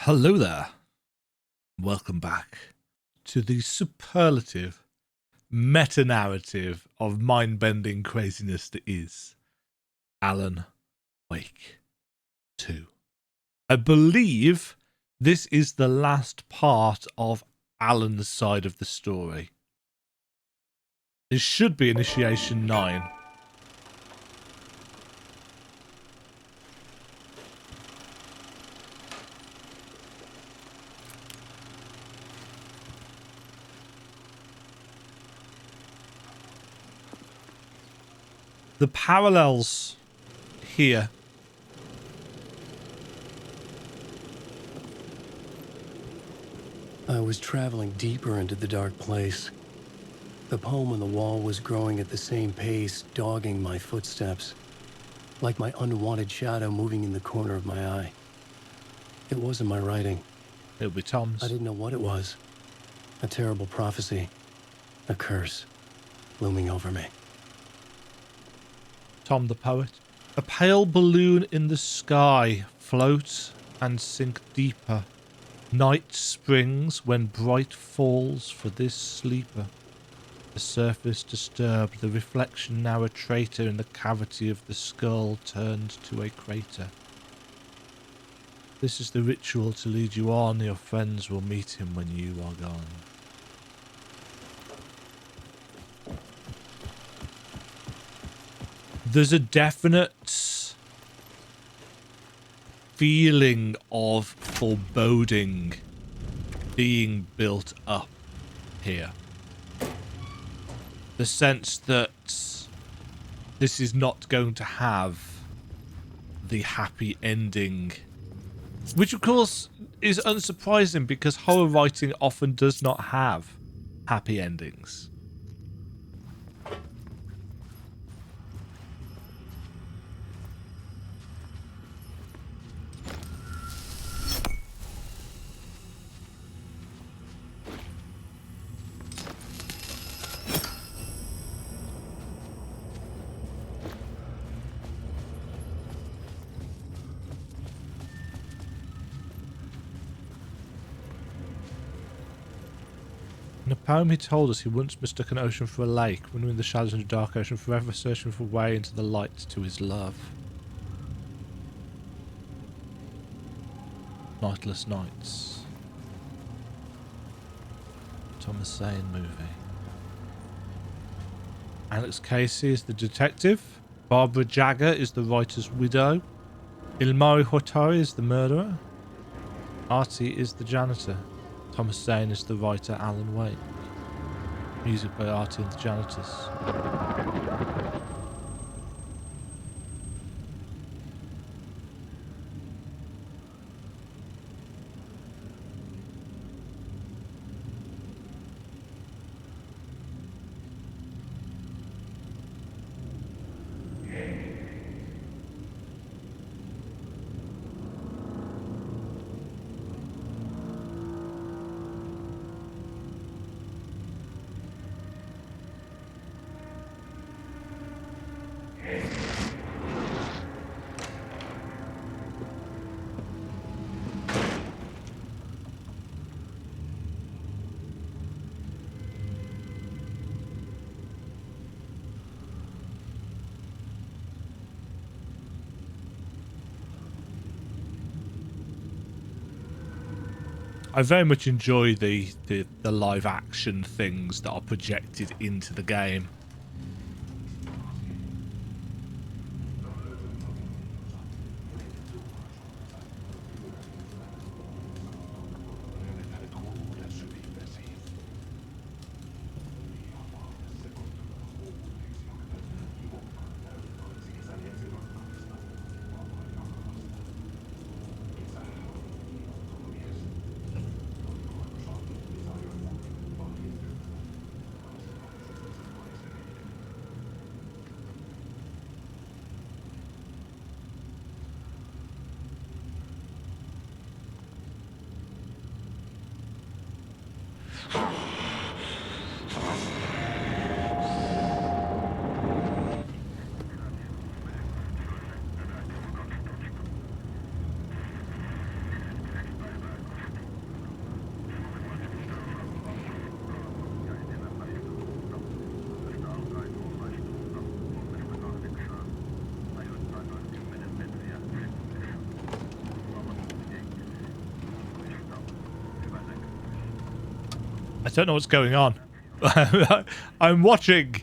Hello there. Welcome back to the superlative meta-narrative of mind-bending craziness that is Alan Wake 2. I believe this is the last part of Alan's side of the story. This should be Initiation 9. The parallels here I was traveling deeper into the dark place. The poem on the wall was growing at the same pace, dogging my footsteps, like my unwanted shadow moving in the corner of my eye. It wasn't my writing. It'll be Tom's. I didn't know what it was. A terrible prophecy, a curse, looming over me. Tom the poet. A pale balloon in the sky floats and sink deeper. Night springs when bright falls for this sleeper. The surface disturbed, the reflection now a traitor in the cavity of the skull turned to a crater. This is the ritual to lead you on, your friends will meet him when you are gone. There's a definite feeling of foreboding being built up here. The sense that this is not going to have the happy ending, which of course is unsurprising because horror writing often does not have happy endings. In a poem he told us he once mistook an ocean for a lake, running in the shadows in a dark ocean, forever searching for a way into the light to his love. Nightless Nights. Thomas Zane movie. Alex Casey is the detective. Barbara Jagger is the writer's widow. Ilmari Hotori is the murderer. Artie is the janitor. Thomas Zane is the writer, Alan Wake. Music by Artie and the Janitors. I very much enjoy the live action things that are projected into the game. I don't know what's going on. I'm watching.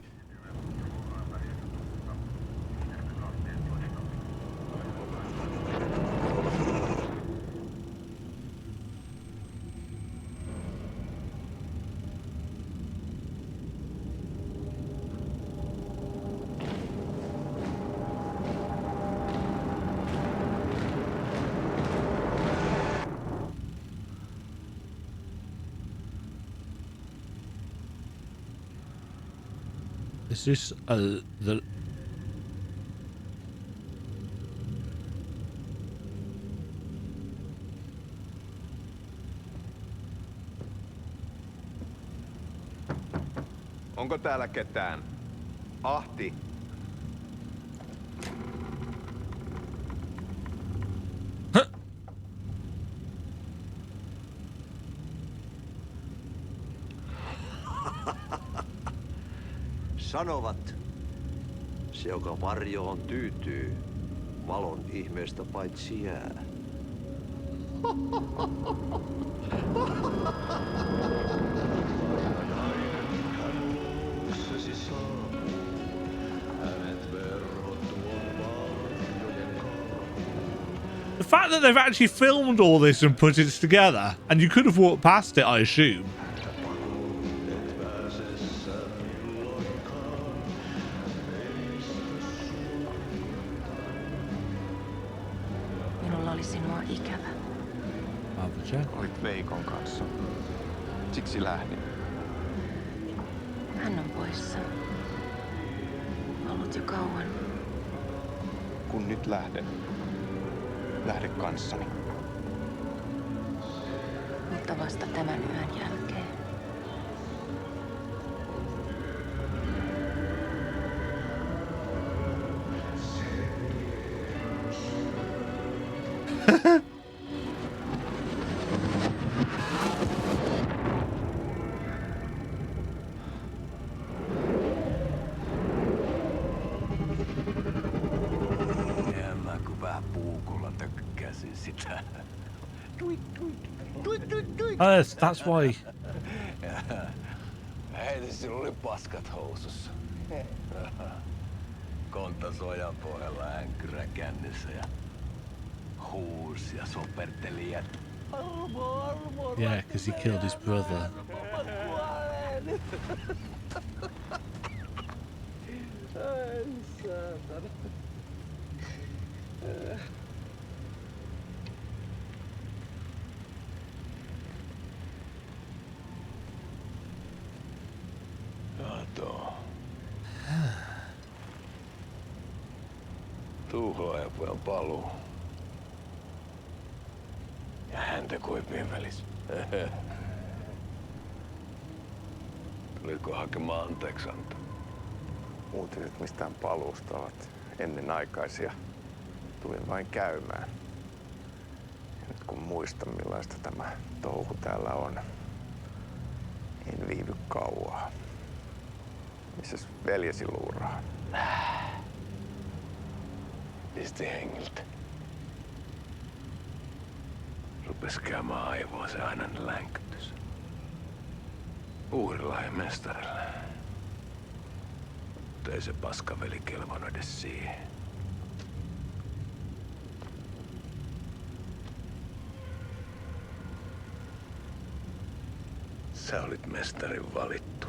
Is this the... Onko täällä ketään? Ahti. Sanovat, se joka varjoon tyytyy, valon ihmeestä paitsi jää. The fact that they've actually filmed all this and put it together, and you could have walked past it, I assume. Minulla oli sinua ikävä. Olit Veikon kanssa. Siksi lähdin. Hän on poissa. Ollut jo kauan. Kun nyt lähden. Lähde kanssani. Mutta vasta tämän yön jälkeen. That's why. Hei, sillä oli paskat housussa. Kontas ojan pohjalla änkyrä kännissä ja huusi ja soperteli ja... Yeah, because he killed his brother. Ai saatana. Tuhlaajapojan paluu. Ja häntä koipien välissä. Tuliko hakemaan anteeksiantoa? Uutiset mistään paluusta ovat ennenaikaisia. Tulin vain käymään. Ja nyt kun muistan millaista tämä touhu täällä on, en viivy kauaa. Missäs veljesi luuraa? Pisti hengiltä. Rupes käymään aivoon se ainainen länkytys. Uhrilla ja mestarilla. Mutta ei se paskaveli kelvannut edes siihen. Sä olit mestarin valittu.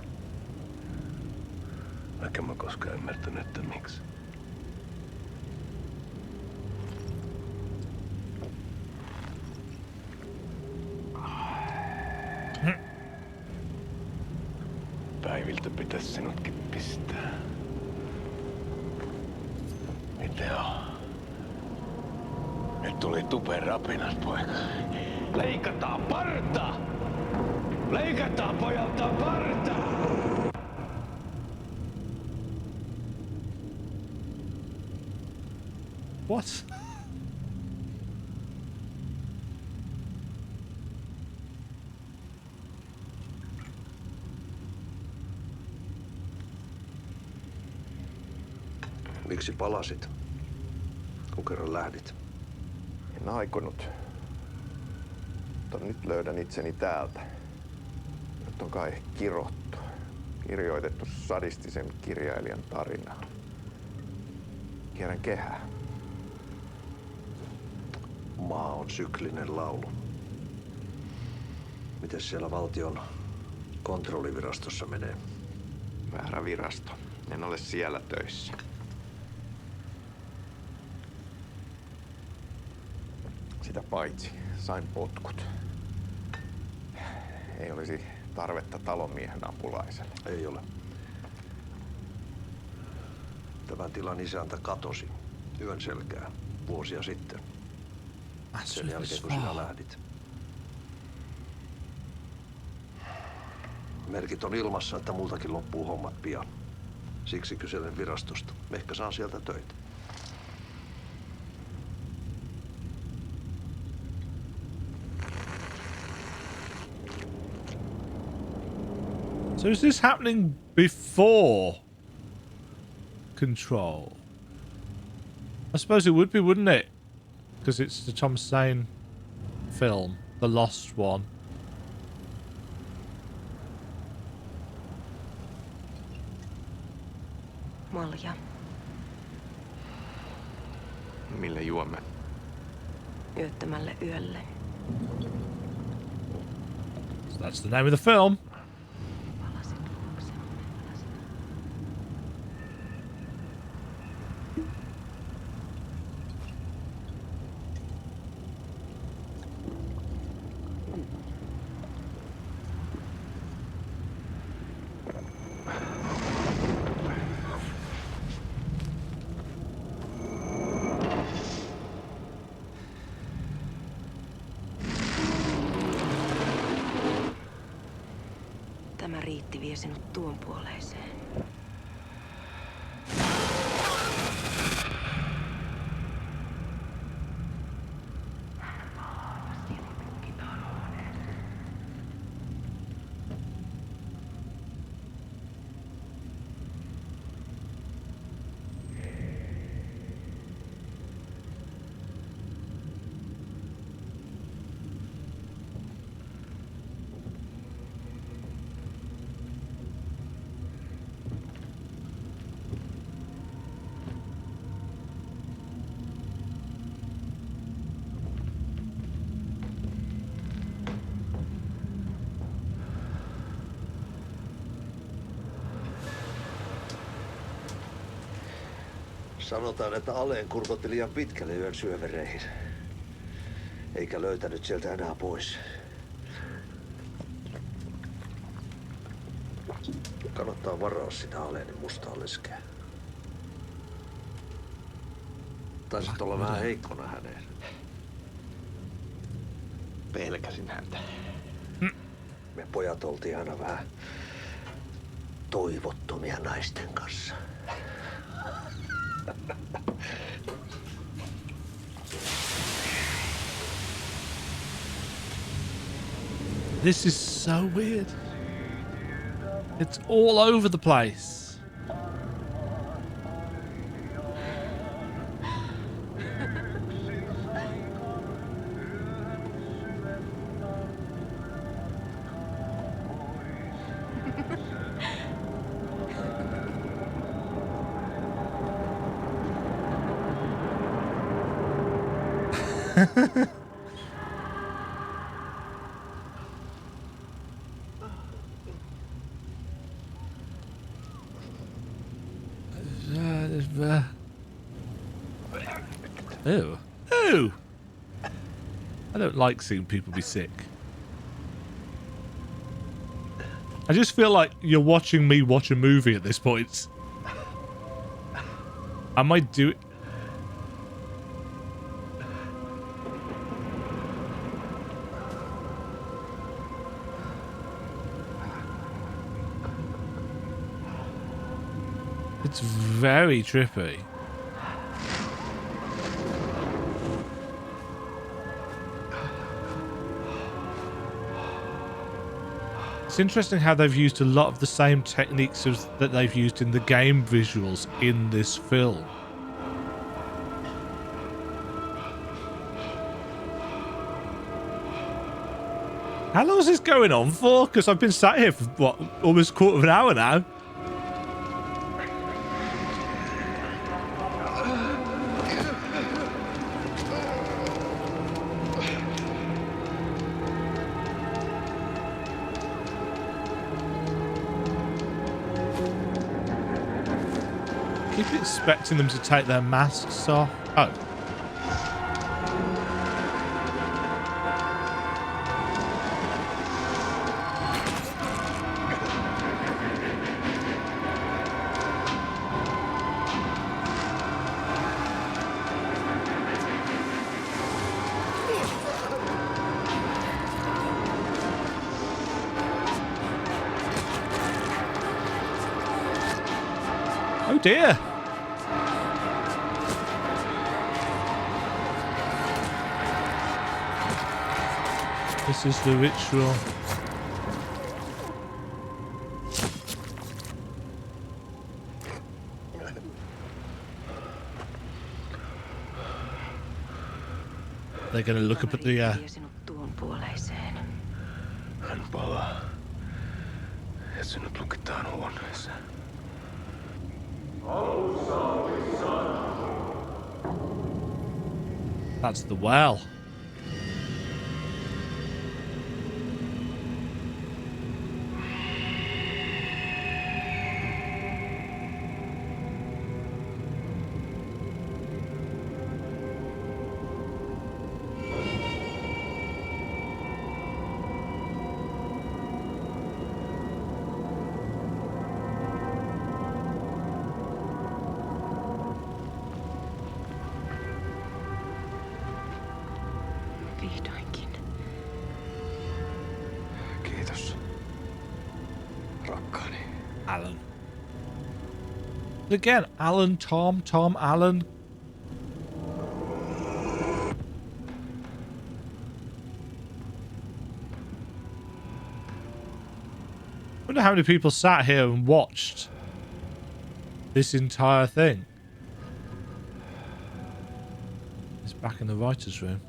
Vaikka mä koskaan ymmärtänyt, että miksi. Päiviltä pitäis sinutkin pistää. Mitä on? Nyt tuli tupen rapinat, poika. Leikataan parta! Leikataan pojalta parta! What? Miksi palasit, kun kerran lähdit? En aikonut. Mutta nyt löydän itseni täältä. Nyt on kai kirottu. Kirjoitettu sadistisen kirjailijan tarinaa. Kierrän kehää. Maa on syklinen laulu. Mites siellä valtion kontrollivirastossa menee? Väärä virasto. En ole siellä töissä. Sitä paitsi sain potkut. Ei olisi tarvetta talonmiehen apulaiselle. Ei ole. Tämän tilan isäntä katosi yön selkää vuosia sitten. Sen jälkeen kun sinä lähdit. Merkit on ilmassa, että multakin loppuu hommat pian. Siksi kyselen virastosta. Ehkä saan sieltä töitä. So is this happening before Control? I suppose it would be, wouldn't it? Because it's the Thomas Zane film, the lost one. Malja. Mille juomme? Yöttömälle yölle. So that's the name of the film. Palasit luoksemme. Tämä riitti vie sinut tuon puoleiseen. Sanotaan, että Aleen kurkotti liian pitkälle yön syövereihin. Eikä löytänyt sieltä enää pois. Kannattaa varaa sitä Aleenin mustaa leskeä. Taisit olla vähän heikkona häneen. Pelkäsin häntä. Me pojat oltiin aina vähän toivottomia naisten kanssa. This is so weird. It's all over the place. Ew. Ew. I don't like seeing people be sick. I just feel like you're watching me watch a movie at this point. Am I doing... It's very trippy. It's interesting how they've used a lot of the same techniques that they've used in the game visuals in this film. How long is this going on for? Because I've been sat here for, what, almost a quarter of an hour now. Keep expecting them to take their masks off. Oh. Oh dear. This is the ritual. They're going to look up at the Hän palaa. Ja sinut lukitaan huoneeseen. That's the well. Vihdoinkin. Kiitos. Rakkaani. Alan. Again, Alan, Tom, Alan. I wonder how many people sat here and watched this entire thing. It's back in the writer's room.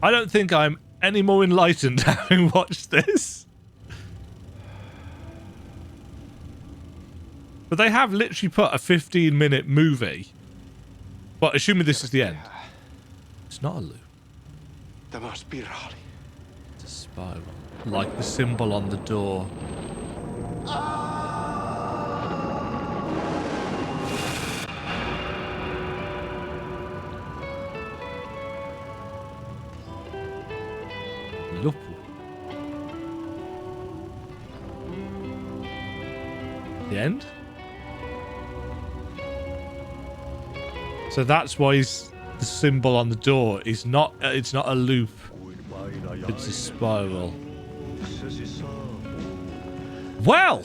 I don't think I'm any more enlightened having watched this. But they have literally put a 15-minute movie. But assuming this is the end. It's not a loop. Tämä on spiraali. It's a spiral. Like the symbol on the door. Lupu. The end? So that's why the symbol on the door is not, it's not a loop. It's a spiral. Well,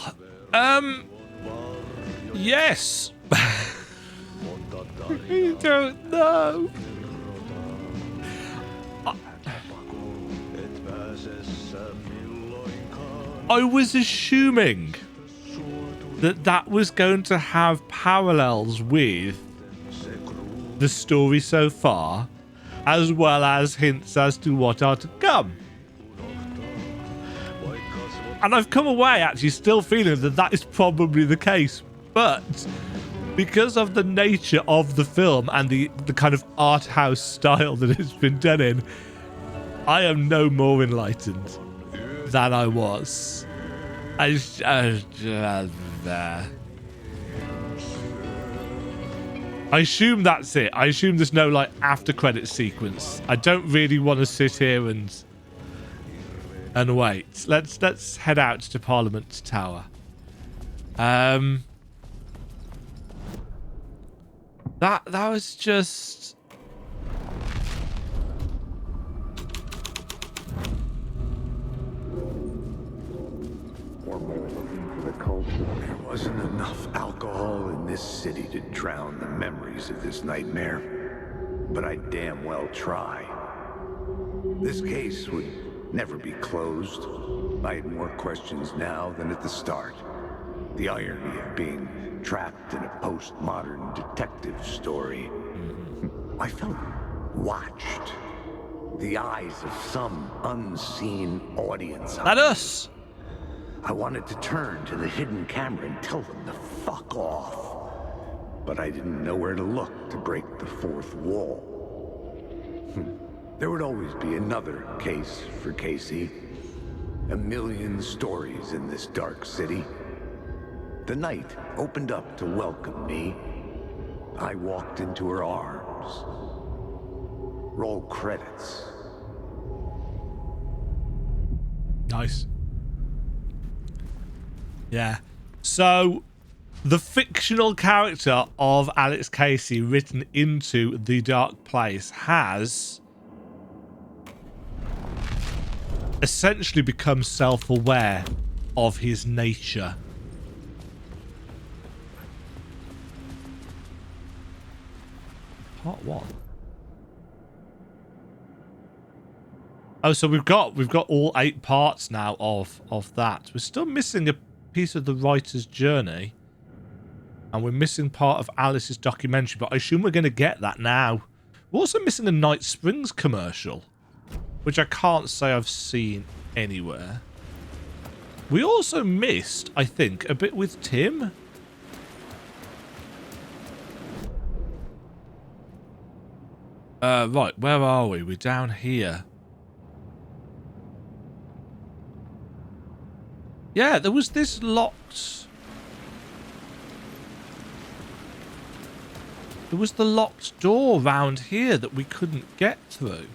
yes. I don't know. I was assuming that that was going to have parallels with the story so far, as well as hints as to what are to come. And I've come away actually still feeling that that is probably the case. But because of the nature of the film and the kind of art house style that it's been done in, I am no more enlightened than I was. I assume that's it. I assume there's no like after credit sequence. I don't really want to sit here and wait. Let's head out to Parliament Tower. That was just. There wasn't enough alcohol in this city to drown the memories of this nightmare, but I damn well try. This case would never be closed. I had more questions now than at the start. The irony of being trapped in a postmodern detective story. I felt watched. The eyes of some unseen audience. That us. I wanted to turn to the hidden camera and tell them to fuck off. But I didn't know where to look to break the fourth wall. There would always be another case for Casey. A million stories in this dark city. The night opened up to welcome me. I walked into her arms. Roll credits. Nice. Yeah. So, the fictional character of Alex Casey written into The Dark Place has essentially become self-aware of his nature. Part 1. Oh, so we've got all 8 parts now of that. We're still missing a piece of the writer's journey. And we're missing part of Alice's documentary, but I assume we're going to get that now. We're also missing a Night Springs commercial, which I can't say I've seen anywhere. We also missed, I think, a bit with Tim. Right, where are we? We're down here. Yeah, there was this locked... There was the locked door round here that we couldn't get through.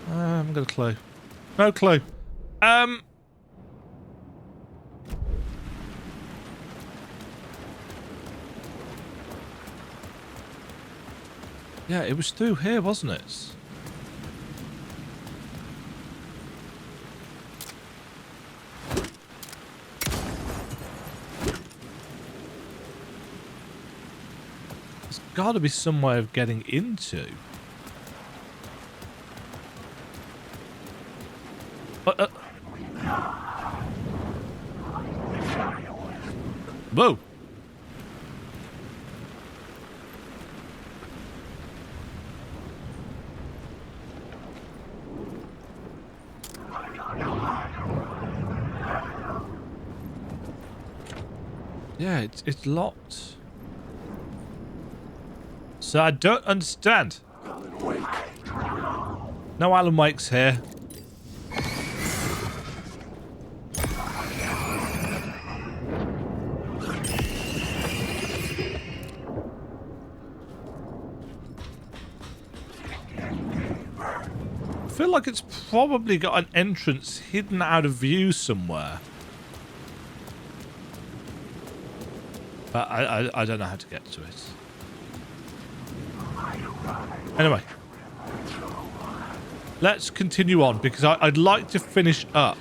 I haven't got a clue. No clue. Yeah, it was through here, wasn't it? There's got to be some way of getting into. Whoa. Yeah, it's locked. So I don't understand. No Alan Wake's here. I feel like it's probably got an entrance hidden out of view somewhere. But I don't know how to get to it. Anyway. Let's continue on, because I'd like to finish up,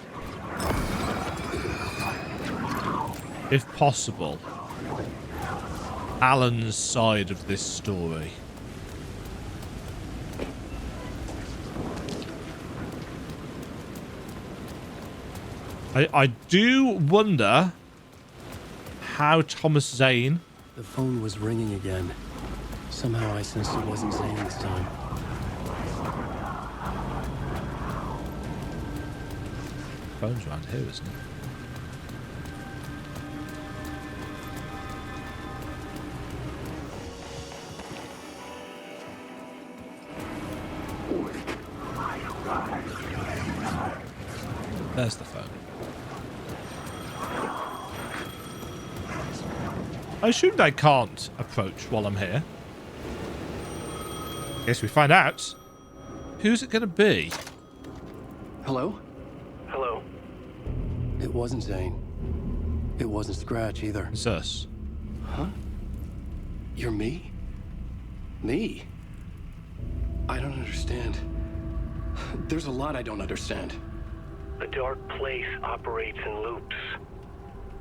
if possible, Alan's side of this story. I do wonder how Thomas Zane... The phone was ringing again. Somehow I sensed it wasn't Zane this time. Phone's around here, isn't it? There's the phone. I assumed I can't approach while I'm here. Guess we find out. Who's it going to be? Hello? Hello. It wasn't Zane. It wasn't Scratch either. It's us. Huh? You're me? Me? I don't understand. There's a lot I don't understand. The dark place operates in loops.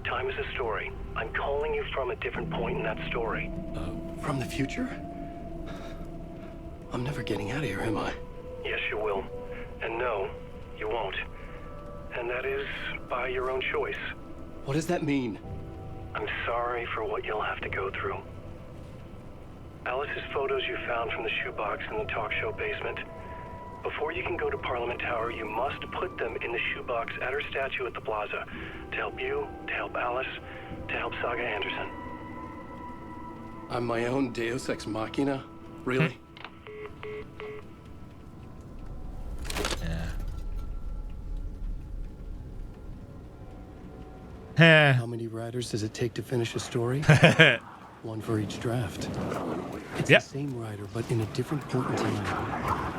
Time is a story. I'm calling you from a different point in that story. From the future? I'm never getting out of here, am I? Yes, you will. And no, you won't. And that is by your own choice. What does that mean? I'm sorry for what you'll have to go through. Alice's photos you found from the shoebox in the talk show basement. Before you can go to Parliament Tower, you must put them in the shoebox at her statue at the plaza. To help you, to help Alice, to help Saga Anderson. I'm my own Deus Ex Machina? Really? Yeah. How many writers does it take to finish a story? One for each draft. It's Yep. the same writer, but in a different point in time.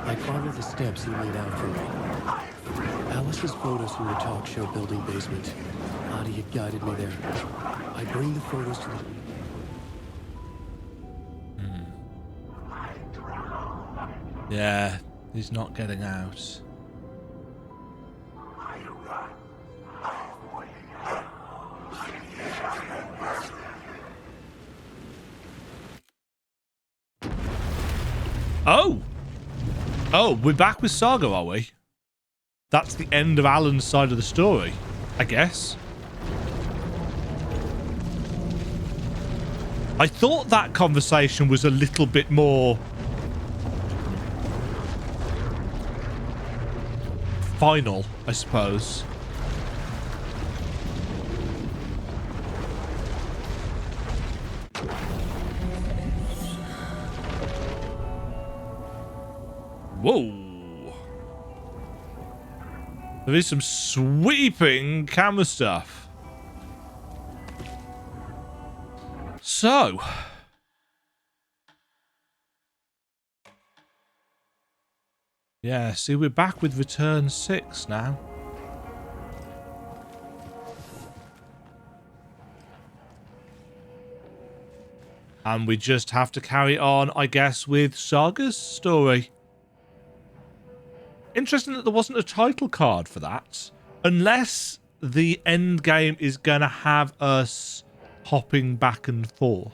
I follow the steps he laid out for me. Alice's photos from the talk show building basement. Adi had guided me there. I bring the photos to the... Yeah, he's not getting out. Oh! Oh, we're back with Saga, are we? That's the end of Alan's side of the story, I guess. I thought that conversation was a little bit more final, I suppose. Whoa. There is some sweeping camera stuff. So. Yeah, see, we're back with Return 6 now. And we just have to carry on, I guess, with Saga's story. Interesting that there wasn't a title card for that. Unless the end game is going to have us hopping back and forth.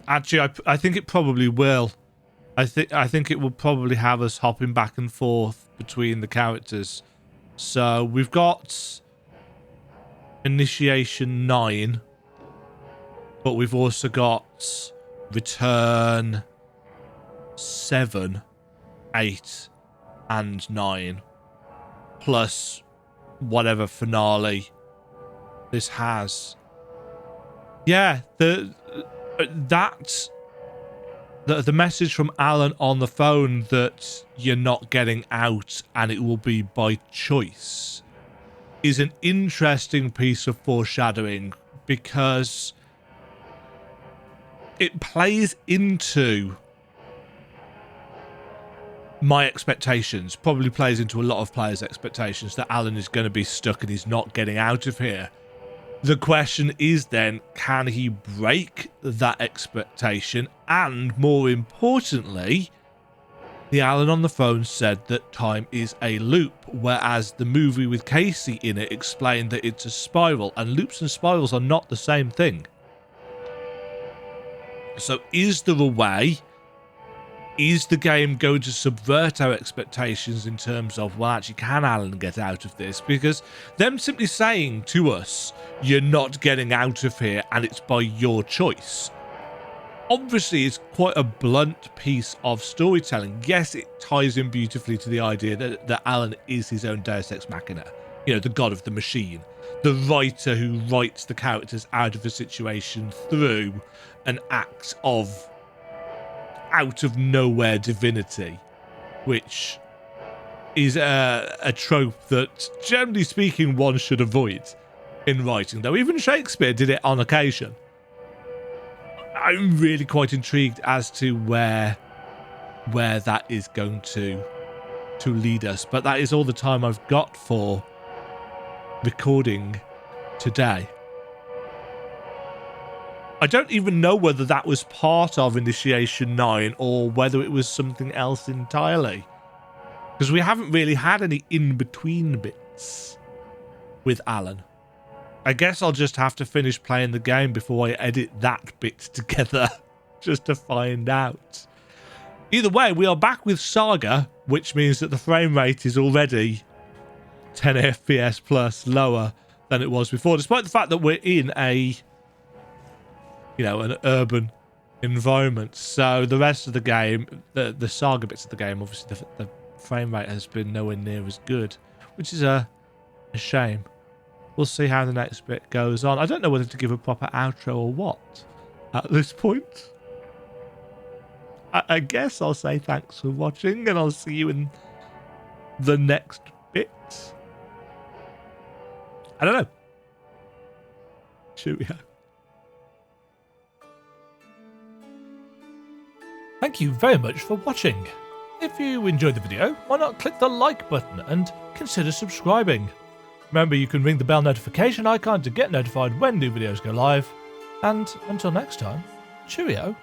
Actually, I think it probably will. I think it will probably have us hopping back and forth between the characters. So we've got Initiation 9, but we've also got Return 7, 8, and 9, plus whatever finale this has. Yeah, the message from Alan on the phone that you're not getting out and it will be by choice is an interesting piece of foreshadowing, because it plays into my expectations, probably plays into a lot of players' expectations that Alan is going to be stuck and he's not getting out of here. The question is then, can he break that expectation? And more importantly, the Alan on the phone said that time is a loop, whereas the movie with Casey in it explained that it's a spiral, and loops and spirals are not the same thing. So is there a way? Is the game going to subvert our expectations in terms of, well, actually, can Alan get out of this? Because them simply saying to us, you're not getting out of here and it's by your choice, obviously is quite a blunt piece of storytelling. Yes, it ties in beautifully to the idea that Alan is his own Deus Ex Machina, you know, the god of the machine, the writer who writes the characters out of a situation through an act of out of nowhere divinity, which is a trope that, generally speaking, one should avoid in writing, though even Shakespeare did it on occasion. I'm really quite intrigued as to where that is going to lead us, but that is all the time I've got for recording today. I don't even know whether that was part of Initiation 9 or whether it was something else entirely, because we haven't really had any in-between bits with Alan. I guess I'll just have to finish playing the game before I edit that bit together just to find out. Either way, we are back with Saga, which means that the frame rate is already 10 FPS plus lower than it was before, despite the fact that we're in a, an urban environment. So the rest of the game, the Saga bits of the game, obviously the frame rate has been nowhere near as good, which is a shame. We'll see how the next bit goes on. I don't know whether to give a proper outro or what at this point. I guess I'll say thanks for watching, and I'll see you in the next bit. I don't know. Cheerio. Thank you very much for watching. If you enjoyed the video, why not click the like button and consider subscribing. Remember, you can ring the bell notification icon to get notified when new videos go live. And until next time, cheerio.